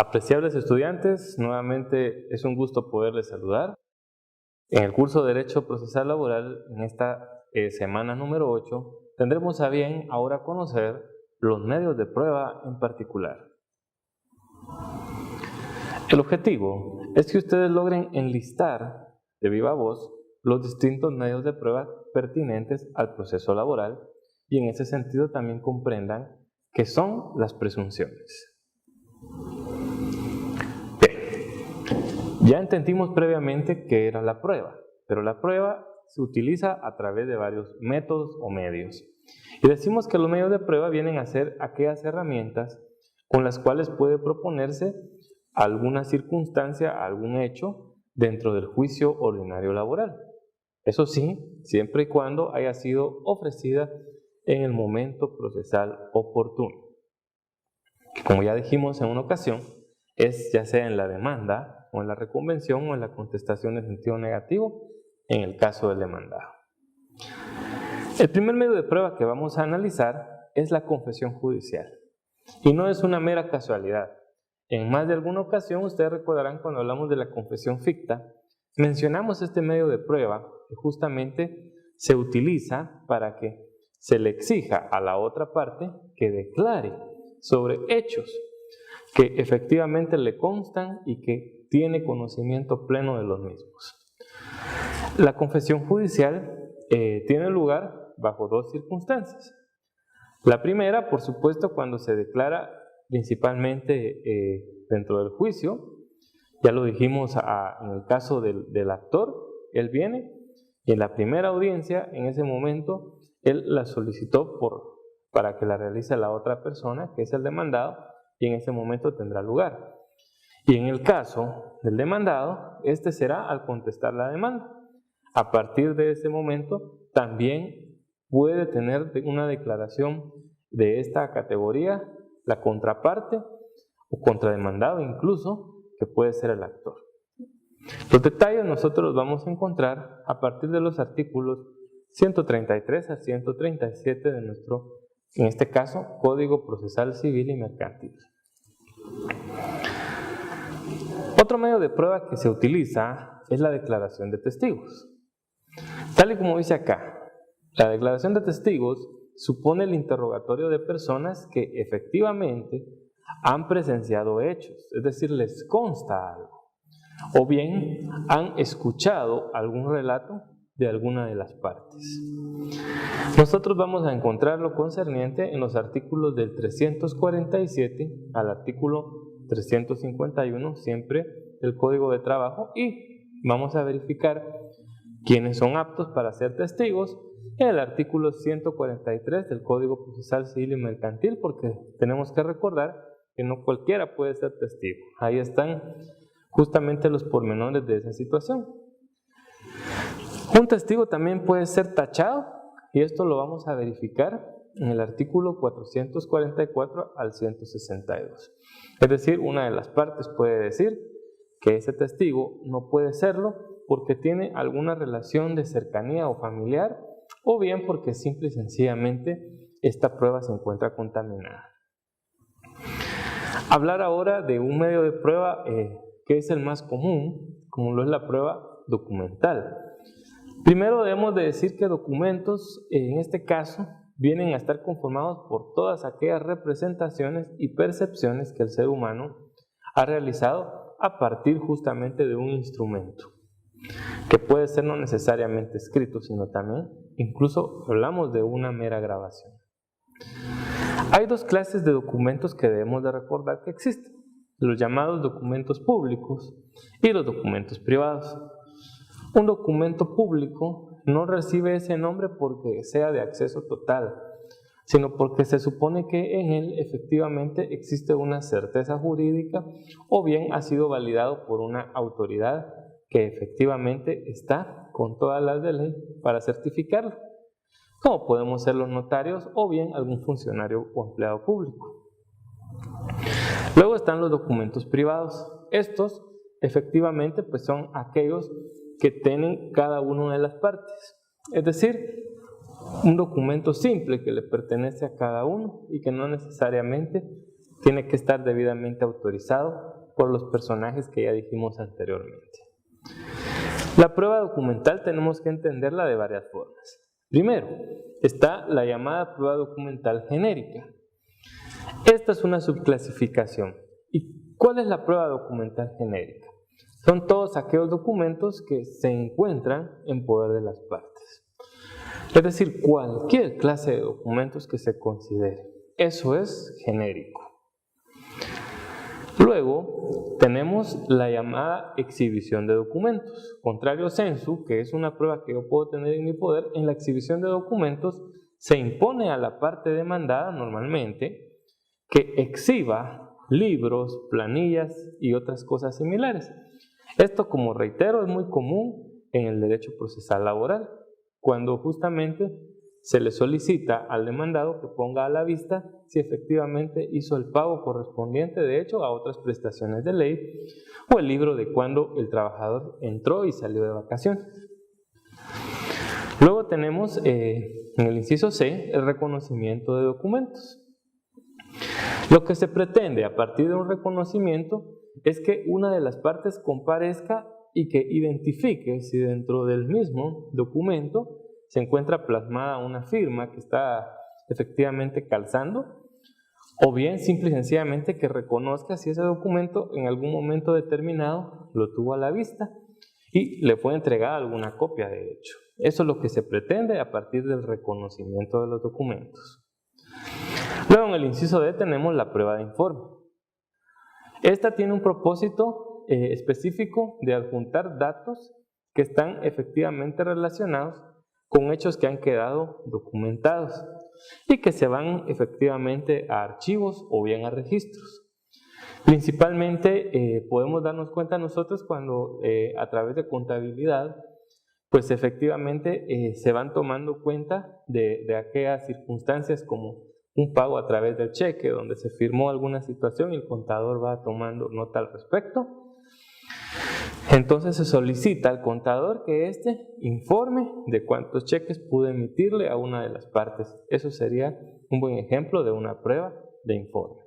Apreciables estudiantes, nuevamente es un gusto poderles saludar. En el curso de Derecho Procesal Laboral, en esta semana número 8, tendremos a bien ahora conocer los medios de prueba en particular. El objetivo es que ustedes logren enlistar de viva voz los distintos medios de prueba pertinentes al proceso laboral y en ese sentido también comprendan qué son las presunciones. Ya entendimos previamente qué era la prueba, pero la prueba se utiliza a través de varios métodos o medios. Y decimos que los medios de prueba vienen a ser aquellas herramientas con las cuales puede proponerse alguna circunstancia, algún hecho dentro del juicio ordinario laboral. Eso sí, siempre y cuando haya sido ofrecida en el momento procesal oportuno. Como ya dijimos en una ocasión, es ya sea en la demanda, o en la reconvención o en la contestación en sentido negativo, en el caso del demandado. El primer medio de prueba que vamos a analizar es la confesión judicial. Y no es una mera casualidad. En más de alguna ocasión, ustedes recordarán cuando hablamos de la confesión ficta, mencionamos este medio de prueba que justamente se utiliza para que se le exija a la otra parte que declare sobre hechos que efectivamente le constan y que tiene conocimiento pleno de los mismos. La confesión judicial tiene lugar bajo dos circunstancias. La primera, por supuesto, cuando se declara principalmente dentro del juicio. Ya lo dijimos en el caso del actor, él viene y en la primera audiencia, en ese momento, él la solicitó para que la realice la otra persona, que es el demandado, y en ese momento tendrá lugar. Y en el caso del demandado, este será al contestar la demanda. A partir de ese momento, también puede tener una declaración de esta categoría la contraparte o contrademandado incluso, que puede ser el actor. Los detalles nosotros los vamos a encontrar a partir de los artículos 133 a 137 de nuestro, en este caso, Código Procesal Civil y Mercantil. Otro medio de prueba que se utiliza es la declaración de testigos. Tal y como dice acá, la declaración de testigos supone el interrogatorio de personas que efectivamente han presenciado hechos, es decir, les consta algo, o bien han escuchado algún relato de alguna de las partes. Nosotros vamos a encontrar lo concerniente en los artículos del 347 al artículo 351, siempre del Código de Trabajo, y vamos a verificar quiénes son aptos para ser testigos en el artículo 143 del Código Procesal Civil y Mercantil, porque tenemos que recordar que no cualquiera puede ser testigo. Ahí están justamente los pormenores de esa situación. Un testigo también puede ser tachado, y esto lo vamos a verificar en el artículo 444 al 162. Es decir, una de las partes puede decir que ese testigo no puede serlo porque tiene alguna relación de cercanía o familiar, o bien porque simple y sencillamente esta prueba se encuentra contaminada. Hablar ahora de un medio de prueba que es el más común, como lo es la prueba documental. Primero debemos de decir que documentos, en este caso, vienen a estar conformados por todas aquellas representaciones y percepciones que el ser humano ha realizado a partir justamente de un instrumento, que puede ser no necesariamente escrito, sino también, incluso hablamos de una mera grabación. Hay dos clases de documentos que debemos de recordar que existen, los llamados documentos públicos y los documentos privados. Un documento público no recibe ese nombre porque sea de acceso total, sino porque se supone que en él efectivamente existe una certeza jurídica o bien ha sido validado por una autoridad que efectivamente está con todas las de ley para certificarlo, como podemos ser los notarios o bien algún funcionario o empleado público. Luego están los documentos privados. Estos efectivamente pues son aquellos que tienen cada una de las partes, es decir, un documento simple que le pertenece a cada uno y que no necesariamente tiene que estar debidamente autorizado por los personajes que ya dijimos anteriormente. La prueba documental tenemos que entenderla de varias formas. Primero, está la llamada prueba documental genérica. Esta es una subclasificación. ¿Y cuál es la prueba documental genérica? Son todos aquellos documentos que se encuentran en poder de las partes. Es decir, cualquier clase de documentos que se considere. Eso es genérico. Luego tenemos la llamada exhibición de documentos. Contrario sensu, que es una prueba que yo puedo tener en mi poder, en la exhibición de documentos se impone a la parte demandada normalmente que exhiba libros, planillas y otras cosas similares. Esto, como reitero, es muy común en el derecho procesal laboral, cuando justamente se le solicita al demandado que ponga a la vista si efectivamente hizo el pago correspondiente, de hecho, a otras prestaciones de ley, o el libro de cuando el trabajador entró y salió de vacaciones. Luego tenemos en el inciso C el reconocimiento de documentos. Lo que se pretende a partir de un reconocimiento es que una de las partes comparezca y que identifique si dentro del mismo documento se encuentra plasmada una firma que está efectivamente calzando, o bien simple y sencillamente que reconozca si ese documento en algún momento determinado lo tuvo a la vista y le fue entregada alguna copia de hecho. Eso es lo que se pretende a partir del reconocimiento de los documentos. Luego en el inciso D tenemos la prueba de informe. Esta tiene un propósito específico de adjuntar datos que están efectivamente relacionados con hechos que han quedado documentados y que se van efectivamente a archivos o bien a registros. Principalmente podemos darnos cuenta nosotros cuando a través de contabilidad pues efectivamente se van tomando cuenta de aquellas circunstancias como un pago a través del cheque donde se firmó alguna situación y el contador va tomando nota al respecto. Entonces se solicita al contador que éste informe de cuántos cheques pudo emitirle a una de las partes. Eso sería un buen ejemplo de una prueba de informe.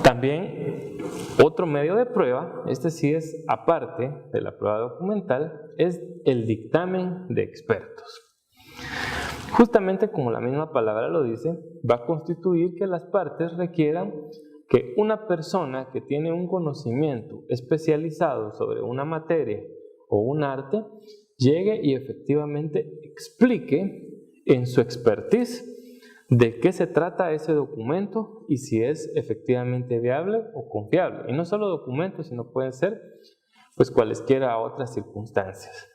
También otro medio de prueba, este sí es aparte de la prueba documental, es el dictamen de expertos. Justamente como la misma palabra lo dice, va a constituir que las partes requieran que una persona que tiene un conocimiento especializado sobre una materia o un arte llegue y efectivamente explique en su expertise de qué se trata ese documento y si es efectivamente viable o confiable. Y no solo documentos, sino pueden ser pues cualesquiera otras circunstancias.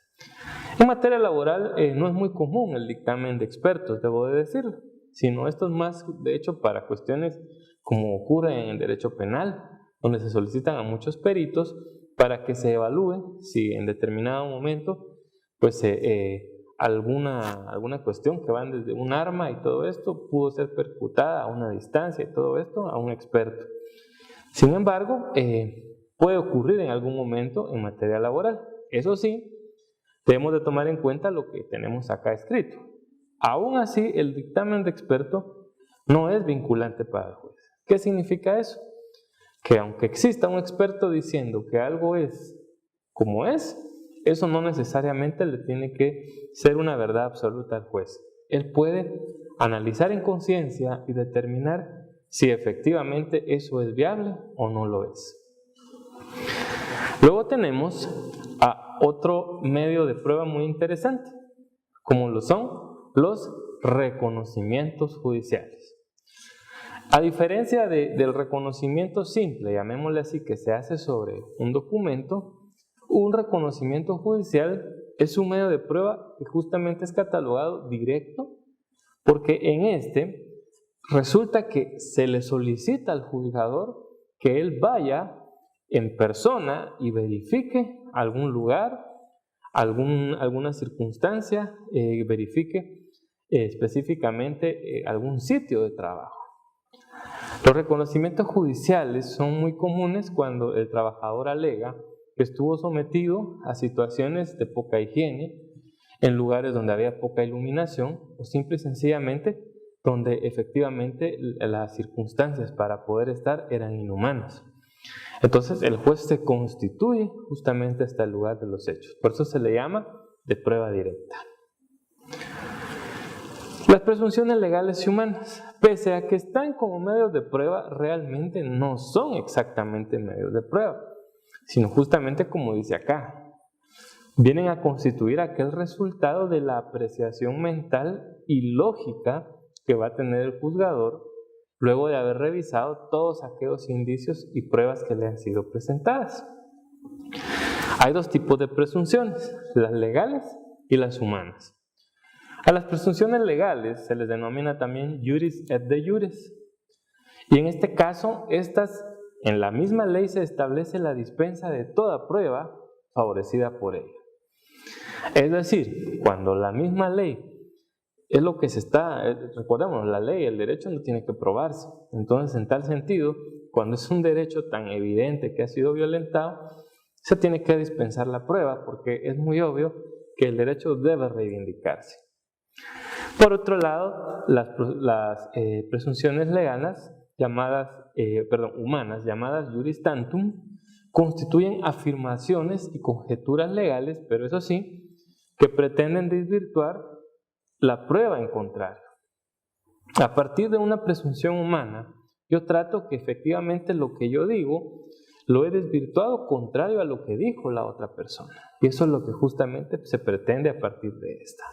En materia laboral no es muy común el dictamen de expertos, debo de decirlo, sino esto es más de hecho para cuestiones como ocurre en el derecho penal, donde se solicitan a muchos peritos para que se evalúe si en determinado momento pues alguna cuestión que van desde un arma y todo esto pudo ser percutada a una distancia y todo esto a un experto. Sin embargo, puede ocurrir en algún momento en materia laboral. Eso sí, debemos de tomar en cuenta lo que tenemos acá escrito. Aún así, el dictamen de experto no es vinculante para el juez. ¿Qué significa eso? Que aunque exista un experto diciendo que algo es como es, eso no necesariamente le tiene que ser una verdad absoluta al juez. Él puede analizar en conciencia y determinar si efectivamente eso es viable o no lo es. Luego tenemos a otro medio de prueba muy interesante, como lo son los reconocimientos judiciales. A diferencia del reconocimiento simple, llamémosle así, que se hace sobre un documento, un reconocimiento judicial es un medio de prueba que justamente es catalogado directo, porque en este resulta que se le solicita al juzgador que él vaya en persona y verifique algún lugar, alguna circunstancia, verifique específicamente algún sitio de trabajo. Los reconocimientos judiciales son muy comunes cuando el trabajador alega que estuvo sometido a situaciones de poca higiene, en lugares donde había poca iluminación, o simple y sencillamente donde efectivamente las circunstancias para poder estar eran inhumanas. Entonces el juez se constituye justamente hasta el lugar de los hechos. Por eso se le llama de prueba directa. Las presunciones legales y humanas, pese a que están como medios de prueba, realmente no son exactamente medios de prueba, sino justamente como dice acá, vienen a constituir aquel resultado de la apreciación mental y lógica que va a tener el juzgador luego de haber revisado todos aquellos indicios y pruebas que le han sido presentadas. Hay dos tipos de presunciones, las legales y las humanas. A las presunciones legales se les denomina también iuris et de iures. Y en este caso, en la misma ley se establece la dispensa de toda prueba favorecida por ella. Es decir, cuando la misma ley es lo que recordemos, la ley, el derecho no tiene que probarse. Entonces, en tal sentido, cuando es un derecho tan evidente que ha sido violentado, se tiene que dispensar la prueba porque es muy obvio que el derecho debe reivindicarse. Por otro lado, las presunciones humanas, llamadas iuris tantum, constituyen afirmaciones y conjeturas legales, pero eso sí, que pretenden desvirtuar la prueba en contrario. A partir de una presunción humana, yo trato que efectivamente lo que yo digo lo he desvirtuado contrario a lo que dijo la otra persona. Y eso es lo que justamente se pretende a partir de esta.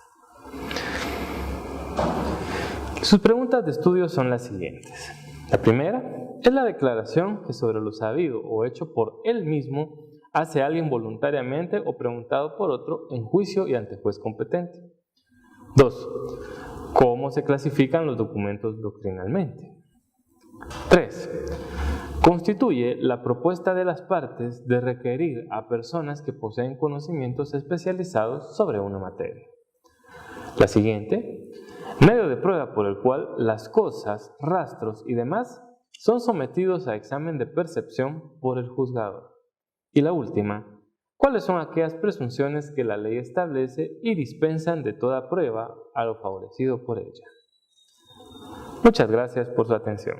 Sus preguntas de estudio son las siguientes. La primera es la declaración que sobre lo sabido o hecho por él mismo hace alguien voluntariamente o preguntado por otro en juicio y ante juez competente. 2. ¿Cómo se clasifican los documentos doctrinalmente? 3. Constituye la propuesta de las partes de requerir a personas que poseen conocimientos especializados sobre una materia. La siguiente, medio de prueba por el cual las cosas, rastros y demás son sometidos a examen de percepción por el juzgador. Y la última, ¿cuáles son aquellas presunciones que la ley establece y dispensan de toda prueba a lo favorecido por ella? Muchas gracias por su atención.